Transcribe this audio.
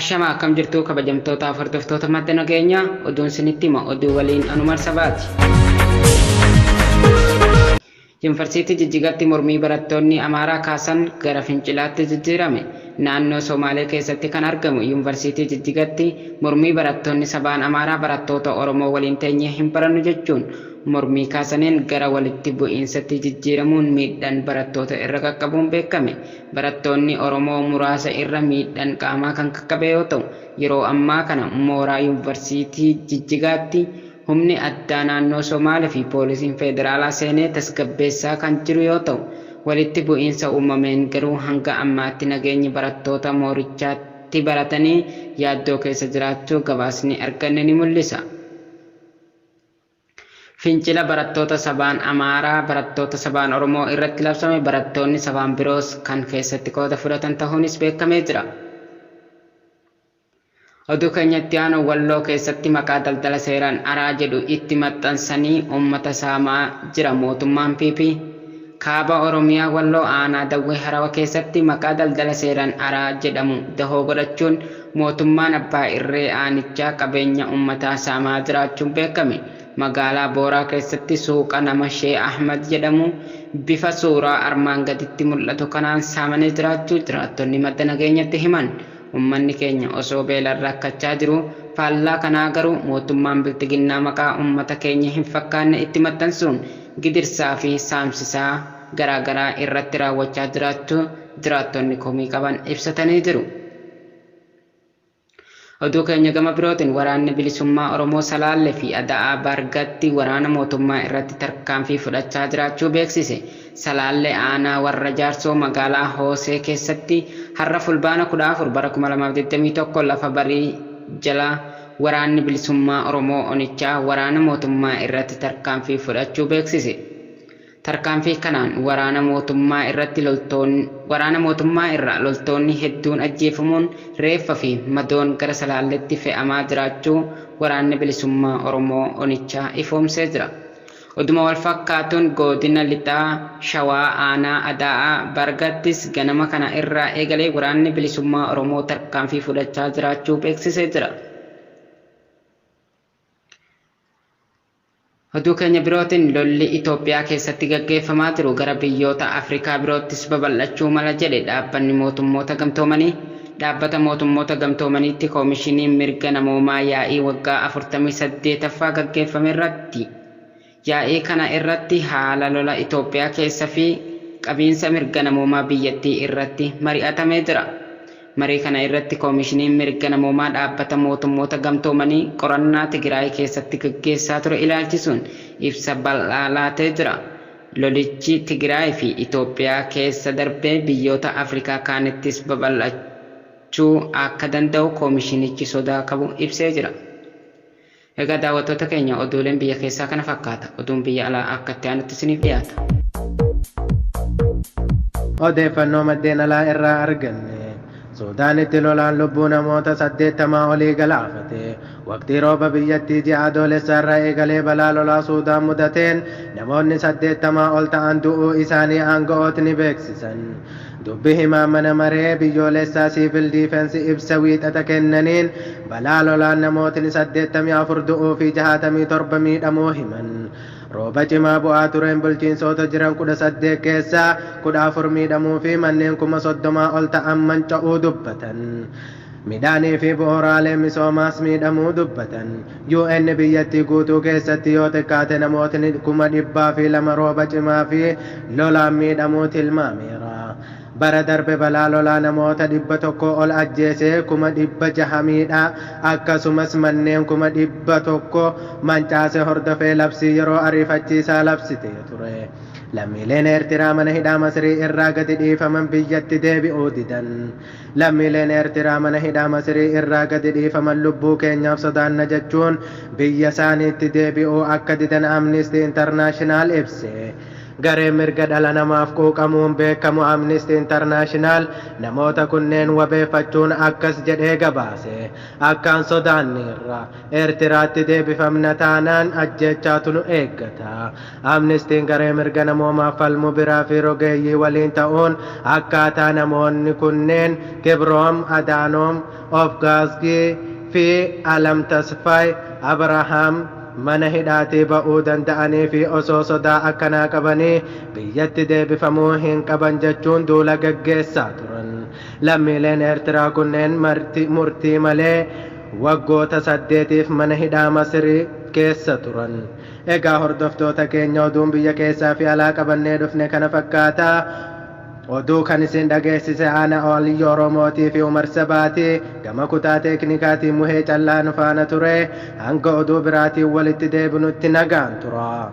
Ashama akkam jirtu kabajamtoota hordoftoota madda nageenyaa oduun isinitti hima oduu waliin Anumar Sabaati. Yuunivarsiitii Jijjigaatti mormii barattoonni Amaaraa kaasan gara fincilaatti jijjiirame. Naannoo Somaalee keessatti kan argamu Yuunivarsiitii Jijjigaatti mormii barattoonni sabaan Amaaraa barattoota Oromoo waliin teenyee hin barannu jechuun mormii kaasaniin gara walitti bu'iinsatti jijjiiramuun miidhaan barattoota irra qaqqabuun beekame. Barattoonni Oromoo muraasa irra miidhaan qaamaa kan qaqqabe yoo ta'u, yeroo ammaa kana mooraa Yuunivarsiitii Jijjigaatti humni addaa naannoo Somaalee fi poolisiin federaalaa seenee tasgabbeessaa kan jiru yoo ta'u, walitti bu'iinsa uumameen garuu hanga ammaatti nageenyi barattoota moorichaatti baratanii yaaddoo keessa jiraachuu gabaasni arganne ni mul'isa. Fincila barattoota sabaan Amaaraa barattoota sabaan Oromoo irratti labsame barattoonni sabaan biroos kan keessatti qooda fudhatan ta'uunis beekamee jira. Oduu keenyatti aanu Walloo keessatti maqaa daldala seeraan araa jedhu itti maxxansanii uummata saamaa jira mootummaan PP. Kaaba Oromiyaa Walloo aanaa Dawwee Harawa keessatti maqaa daldala seeraan araa jedhamu dahoo godhachuun mootummaan abbaa irree aanichaa qabeenya uummataa saamaa jiraachuun beekame. Magaalaa Booraa keessatti suuqa nama Shee Ahmad jedhamu bifa suuraa armaan gaditti mul'atu kanaan saamanii jiraachuu jiraattonni madda nageenyatti himan. Uummanni keenya osoo beelaan rakkachaa jiru faallaa kanaa garuu mootummaan biltiginnaa maqaa uummata keenya hin fakkaanne itti maxxansuun gidirsaa fi saamsisaa garaagaraa irratti raawwachaa jiraachuu jiraattonni komii qaban ibsatanii jiru. Oduu keenya gama birootiin waraanni bilisummaa Oromoo Salaalee fi Ada'aa Bargatti waraana mootummaa irratti tarkaanfii fudhachaa jiraachuu beeksise. Salaalee aanaa warra Jaarsoo magaalaa Hoosee keessatti har'a fulbaana 14 bara 2021 lafa barii jala waraanni bilisummaa Oromoo Onichaa waraana mootummaa irratti tarkaanfii fudhachuu beeksise. Tarkaanfii kanaan waraana mootummaa irra loltoonni hedduun ajjeefamuun reeffa fi madoon gara Salaaleetti fe'amaa jiraachuu waraanni bilisummaa Oromoo Onichaa ifoomsee jira. Oduma wal fakkaatuun godina lixaa Shawaa aanaa Ada'aa Bargattis ganama kana irraa eegalee waraanni bilisummaa Oromoo tarkaanfii fudhachaa jiraachuu beeksisee jira. Oduu keenya birootiin lolli Itoophiyaa keessatti gaggeeffamaa jiru gara biyyoota Afrikaa biroottis babal'achuu mala jedhe dhaabbanni mootummoota gamtoomanii. Dhaabbata mootummoota gamtoomaniitti koomishiniin mirga namoomaa yaa'ii waggaa 48ffaa gaggeeffame irratti. Yaa'ii kana irratti haala lola Itoophiyaa keessa fi qabiinsa mirga namoomaa biyyattii irratti mari'atamee jira. Marii kana irratti koomishiniin mirga namoomaa dhaabbata mootummoota gamtoomanii qorannaa Tigraay keessatti gaggeessaa ture ilaalchisuun ibsa bal'aa laatee jira. Lolichi Tigraay fi Itoophiyaa keessa darbee biyyoota Afrikaa kaanittis babal'achuu akka danda'u koomishinichi sodaa qabu ibsee jira. Egaa daawwattoota keenya oduuleen biyya keessaa kana fakkaata. Oduun biyya alaa akka itti aanutti isiniif dhiyaata. Odeeffannoo maddeen alaa irraa arganne. Suudaanitti lolaan lubbuu namoota 80 olii galaafate. Waqtii rooba biyyattii ji'a adoolessaarraa eegalee balaa lolaa Suudaan mudateen namoonni 80 ol ta'an du'uu isaanii aanga'ootni beeksisan. Dubbi himaa mana maree biyyoolessaa siivil diifensi ibsa wiixata kennaniin balaa lolaan namootni 84 du'uu fi 67 miidhamuu himan. Rooba cimaa bu'aa tureen bulchiinsoota jiran 18 keessaa 14 miidhamuu fi manneen 30 ol ta'an manca'uu dubbatan. Midhaanii fi bu'uuraalee misoomaas miidhamuu dubbatan. UN biyyattii guutuu keessatti yoo xiqqaate namootni 102,000 rooba cimaa fi lolaan miidhamuu tilmaameera. Bara darbe balaa lolaa namoota 100 ol ajjeesee 600 miidhaa akkasumas manneen 100 mancaase hordofee labsii yeroo ariifachiisaa labsitee ture. Lammiileen Eertiraa mana hidhaa Masrii irraa gadi dhiifaman biyyatti deebi'uu didan. Lammiileen Eertiraa mana hidhaa Masrii irraa gadi dhiifaman lubbuu keenyaaf sodaanna jechuun biyya isaaniitti deebi'uu akka didan Amnesty International ibse. garee mirga dhala namaaf quuqamuun beekamu Amnesty International namoota kunneen wabeeffachuun akkas jedhee gabaase. Akkaan sodaanneerra Eertiraatti deebifamna taanaan ajjeechaatu nu eeggata. Amnestiin garee mirga namoomaaf falmu biraa fi rogeeyyii waliin ta'uun akkaataa namoonni kunneen Kibroom Adaanoom Ofgaasgii fi Alam Tasfaay Abrahaam mana hidhaatii ba'uu danda'anii fi osoo sodaa akkanaa qabanii biyyatti deebifamuu hin qaban jechuun duula gaggeessaa turan. Lammiileen Eertiraa kunneen murtii malee waggoota 8 mana hidhaa Masirii keessa turan. Egaa hordoftoota keenya oduun biyya keessaa fi alaa qabannee dhufne kana fakkaata. Oduu kan isin dhageessise ana Oliyyo Oromootii fi Umar Sabaatii gama kutaa teeknikaatiin Muhee Callaan faana ture. Hanga oduu biraatiin walitti deebinutti nagaan tura.